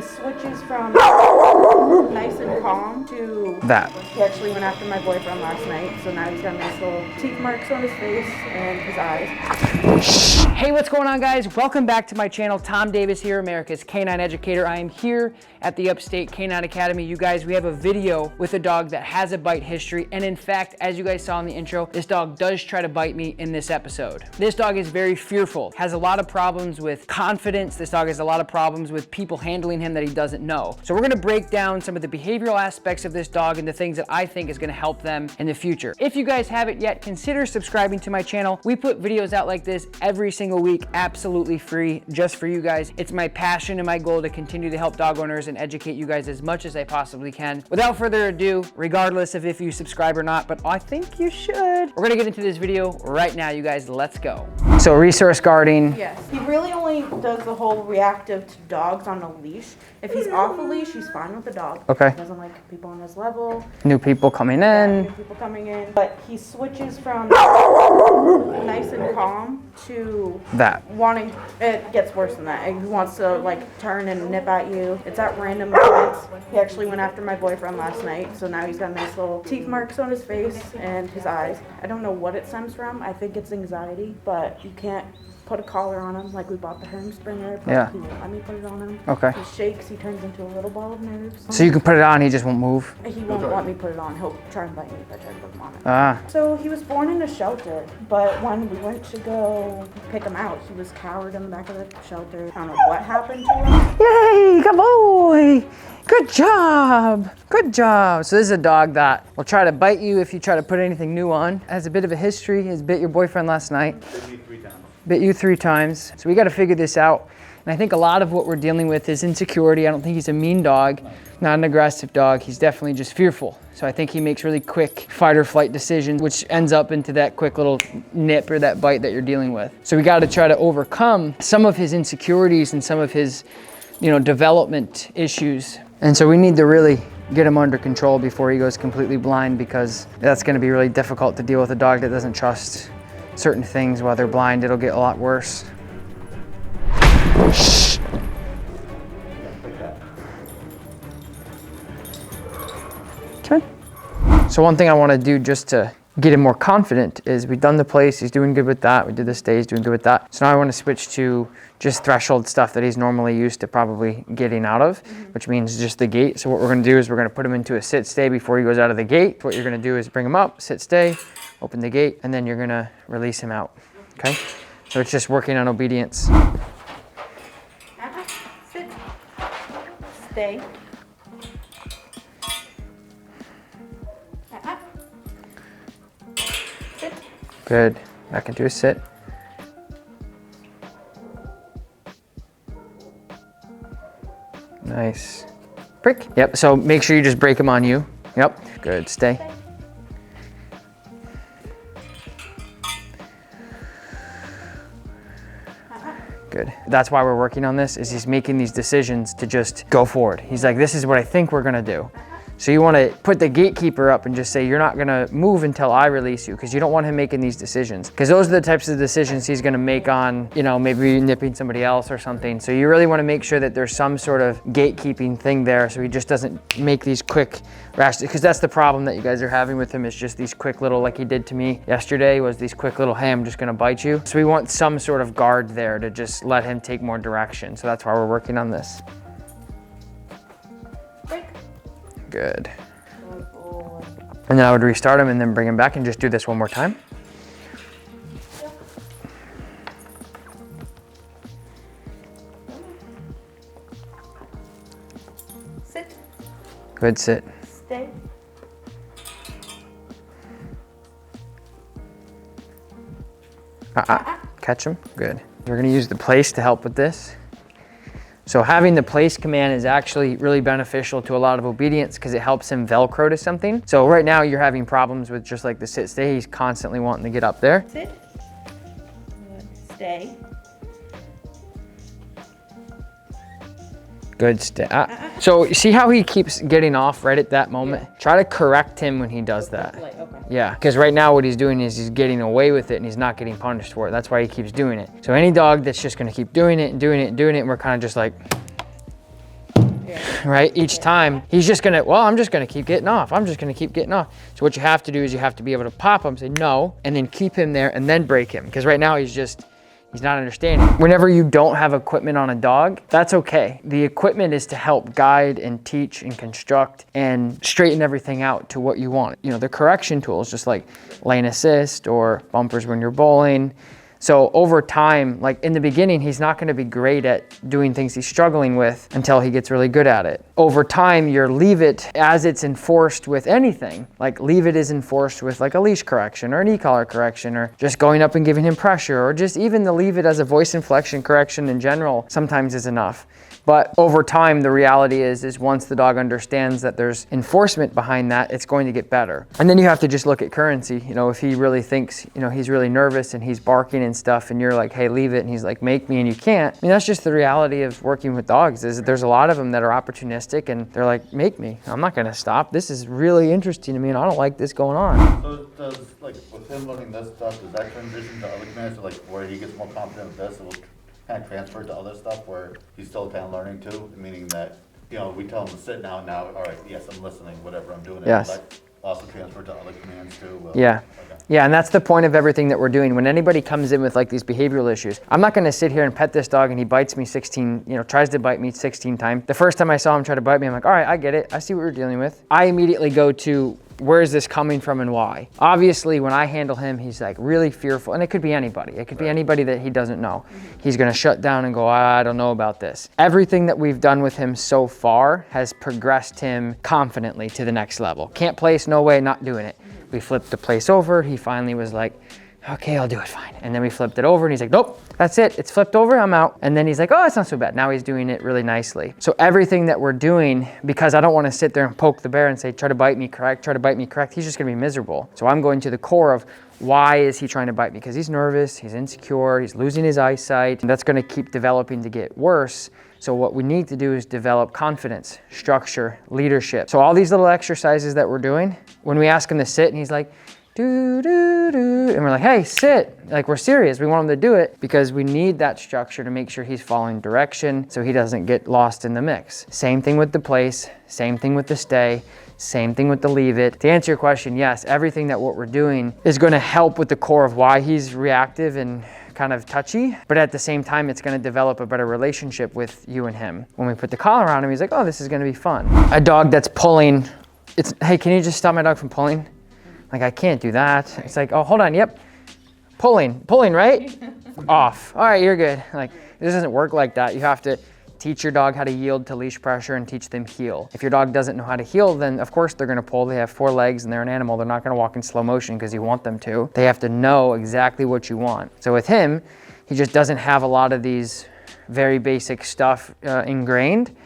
switches from nice and calm to that. He actually went after my boyfriend last night, so now he's got nice little teeth marks on his face and his eyes. Hey, what's going on, guys? Welcome back to my channel. Tom Davis here, America's Canine Educator. I am here at the Upstate Canine Academy. You guys, we have a video with a dog that has a bite history, and in fact, as you guys saw in the intro, this dog does try to bite me in this episode. This dog is very fearful, has a lot of problems with confidence. This dog has a lot of problems with people handling him that he doesn't know. So we're gonna break down some of the behavioral aspects of this dog and the things that I think is gonna help them in the future. If you guys haven't yet, consider subscribing to my channel. We put videos out like this every single week, absolutely free, just for you guys. It's my passion and my goal to continue to help dog owners and educate you guys as much as I possibly can. Without further ado, regardless of if you subscribe or not, but I think you should. We're gonna get into this video right now, you guys. Let's go. So resource guarding. Yes, he really only does the whole reactive to dogs on a leash. If he's off a leash, he's fine with the dog. Okay. He doesn't like people on his level. New people coming Yeah, in. new people coming in. But he switches from nice and calm to That. wanting, it gets worse than that. He wants to like turn and nip at you. It's at random moments. He actually went after my boyfriend last night, so now he's got nice little teeth marks on his face and his eyes. I don't know what it stems from. I think it's anxiety, but you can't put a collar on him like we bought the Herm Springer, but Yeah. he won't let me put it on him. Okay. He shakes, he turns into a little ball of nerves. So you can put it on, he just won't move. He won't let me put it on. He'll try and bite me if I try to put him on it. Ah. So he was born in a shelter, but when we went to go pick him out, he was cowered in the back of the shelter. I don't know what happened to him. Yay, good boy. Good job. Good job. So this is a dog that will try to bite you if you try to put anything new on. Has a bit of a history. Has bit your boyfriend last night. Bit me 3 times. Bit you 3 times. So we got to figure this out. And I think a lot of what we're dealing with is insecurity. I don't think he's a mean dog, not an aggressive dog. He's definitely just fearful. So I think he makes really quick fight or flight decisions, which ends up into that quick little nip or that bite that you're dealing with. So we got to try to overcome some of his insecurities and some of his, development issues. And so we need to really get him under control before he goes completely blind, because that's going to be really difficult to deal with a dog that doesn't trust certain things while they're blind. It'll get a lot worse. Shh. Come on. So one thing I want to do just to get him more confident is we've done the place, he's doing good with that. We did the stay, he's doing good with that. So now I want to switch to just threshold stuff that he's normally used to probably getting out of, which means just the gate. So what we're going to do is we're going to put him into a sit stay before he goes out of the gate. What you're going to do is bring him up, sit stay, open the gate, and then you're going to release him out. Okay? So it's just working on obedience. Sit. Stay. Sit. Good. Back into a sit. Nice. Prick. Yep, so make sure you just break him on you. Yep, good, stay. Good. That's why we're working on this, is he's making these decisions to just go forward. He's like, this is what I think we're gonna do. So you want to put the gatekeeper up and just say, you're not going to move until I release you, because you don't want him making these decisions, because those are the types of decisions he's going to make on, maybe nipping somebody else or something. So you really want to make sure that there's some sort of gatekeeping thing there, so he just doesn't make these quick rash, because that's the problem that you guys are having with him, is just these quick little, like he did to me yesterday, was these quick little, hey, I'm just going to bite you. So we want some sort of guard there to just let him take more direction. So that's why we're working on this. Good. And then I would restart him and then bring him back and just do this one more time. Sit. Good, sit. Stay. Catch him. Good. We're gonna use the place to help with this. So having the place command is actually really beneficial to a lot of obedience, because it helps him Velcro to something. So right now you're having problems with just like the sit stay. He's constantly wanting to get up there. Sit. Good. Stay. Good stay. So you see how he keeps getting off right at that moment? Yeah. Try to correct him when he does that. Okay. Yeah, because right now what he's doing is he's getting away with it and he's not getting punished for it. That's why he keeps doing it. So any dog that's just gonna keep doing it and doing it and doing it, and we're kind of just like, right? Each time he's just gonna, well, I'm just gonna keep getting off. I'm just gonna keep getting off. So what you have to do is you have to be able to pop him, say no, and then keep him there and then break him. Because right now he's not understanding. Whenever you don't have equipment on a dog, that's okay. The equipment is to help guide and teach and construct and straighten everything out to what you want. You know, the correction tools, just like lane assist or bumpers when you're bowling. So over time, like in the beginning, he's not going to be great at doing things he's struggling with until he gets really good at it. Over time, your leave it as it's enforced with anything. Like leave it is enforced with like a leash correction or an e-collar correction or just going up and giving him pressure or just even the leave it as a voice inflection correction in general sometimes is enough. But over time, the reality is once the dog understands that there's enforcement behind that, it's going to get better. And then you have to just look at currency. You know, if he really thinks, you know, he's really nervous and he's barking and stuff and you're like, hey, leave it. And he's like, make me, and you can't. I mean, that's just the reality of working with dogs is that there's a lot of them that are opportunistic and they're like, make me. I'm not going to stop. This is really interesting to me and I don't like this going on. So does, like, with him learning this stuff, does that transition to other commands, so like where he gets more confident with this, it will kind of transfer to other stuff where he's still kind of learning too, meaning that, you know, we tell him to sit now, all right, yes, I'm listening, whatever I'm doing. Yes. That also transfer to other commands too? Well, yeah. Okay. Yeah, and that's the point of everything that we're doing. When anybody comes in with like these behavioral issues, I'm not gonna sit here and pet this dog and he bites me 16, you know, tries to bite me 16 times. The first time I saw him try to bite me, I'm like, all right, I get it. I see what you're dealing with. I immediately go to, where is this coming from and why? Obviously, when I handle him, he's like really fearful, and it could be anybody. It could be anybody that he doesn't know. He's gonna shut down and go, I don't know about this. Everything that we've done with him so far has progressed him confidently to the next level. Can't place, no way, not doing it. We flipped the place over. He finally was like, okay, I'll do it fine. And then we flipped it over and he's like, nope, that's it. It's flipped over, I'm out. And then he's like, oh, it's not so bad. Now he's doing it really nicely. So everything that we're doing, because I don't want to sit there and poke the bear and say, try to bite me, correct, try to bite me, correct. He's just gonna be miserable. So I'm going to the core of why is he trying to bite me? Because he's nervous, he's insecure, he's losing his eyesight. And that's gonna keep developing to get worse. So what we need to do is develop confidence, structure, leadership. So all these little exercises that we're doing, when we ask him to sit and he's like, do, do, do. And we're like, hey, sit. Like, we're serious. We want him to do it because we need that structure to make sure he's following direction so he doesn't get lost in the mix. Same thing with the place, same thing with the stay, same thing with the leave it. To answer your question, yes, everything that what we're doing is going to help with the core of why he's reactive and kind of touchy, but at the same time, it's going to develop a better relationship with you and him. When we put the collar on him, he's like, oh, this is going to be fun. A dog that's pulling, it's, hey, can you just stop my dog from pulling? Like, I can't do that. It's like, oh, hold on, yep. Pulling, right? Off. All right, you're good. Like, this doesn't work like that. You have to teach your dog how to yield to leash pressure and teach them heel. If your dog doesn't know how to heel, then of course they're gonna pull. They have 4 legs and they're an animal. They're not gonna walk in slow motion because you want them to. They have to know exactly what you want. So with him, he just doesn't have a lot of these very basic stuff ingrained.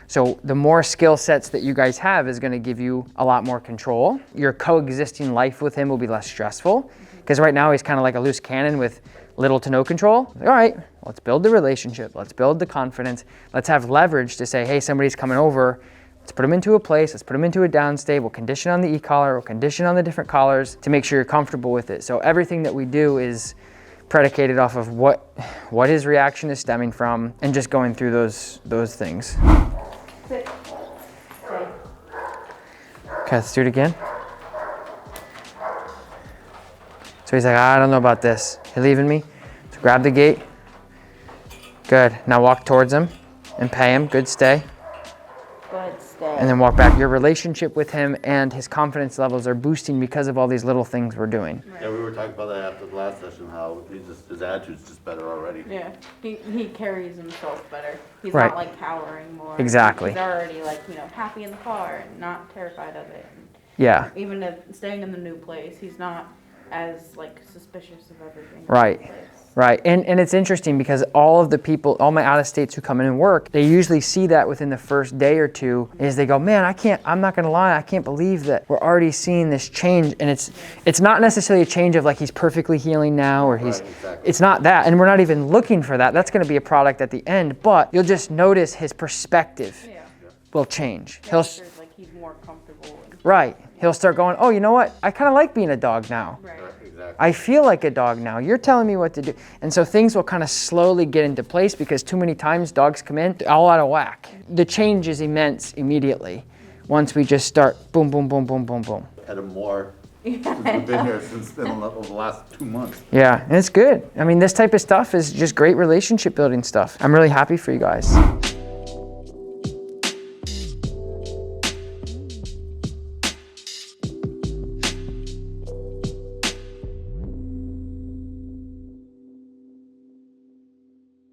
So the more skill sets that you guys have is gonna give you a lot more control. Your coexisting life with him will be less stressful because right now he's kind of like a loose cannon with little to no control. All right, let's build the relationship. Let's build the confidence. Let's have leverage to say, hey, somebody's coming over. Let's put them into a place. Let's put them into a downstay. We'll condition on the e-collar. We'll condition on the different collars to make sure you're comfortable with it. So everything that we do is predicated off of what his reaction is stemming from and just going through those things. Sit. Stay. Okay, let's do it again. So he's like, I don't know about this. You leaving me? So grab the gate. Good. Now walk towards him and pay him. Good, stay. Good, stay. And then walk back. Your relationship with him and his confidence levels are boosting because of all these little things we're doing. Yeah, we were talking about that after the last session, how his attitude's just better already. Yeah, he carries himself better. He's Right. not like cowering more. Exactly. He's already like, you know, happy in the car and not terrified of it. And Yeah. even if staying in the new place, he's not as like suspicious of everything. Right. in the place. Right, and it's interesting because all of the people, all my out-of-states who come in and work, they usually see that within the first day or two is they go, man, I'm not gonna lie, I can't believe that we're already seeing this change. And it's not necessarily a change of like he's perfectly healing now or he's, Right, exactly. It's not that. And we're not even looking for that. That's gonna be a product at the end, but you'll just notice his perspective Yeah. will change. There's like he's more comfortable. And, Right, he'll start going, oh, you know what? I kinda like being a dog now. right. Exactly. I feel like a dog now. You're telling me what to do. And so things will kind of slowly get into place because too many times dogs come in all out of whack. The change is immense immediately once we just start boom, boom, boom, boom, boom, boom. Had him more since we've been here since over the last 2 months. Yeah, and it's good. I mean, this type of stuff is just great relationship building stuff. I'm really happy for you guys.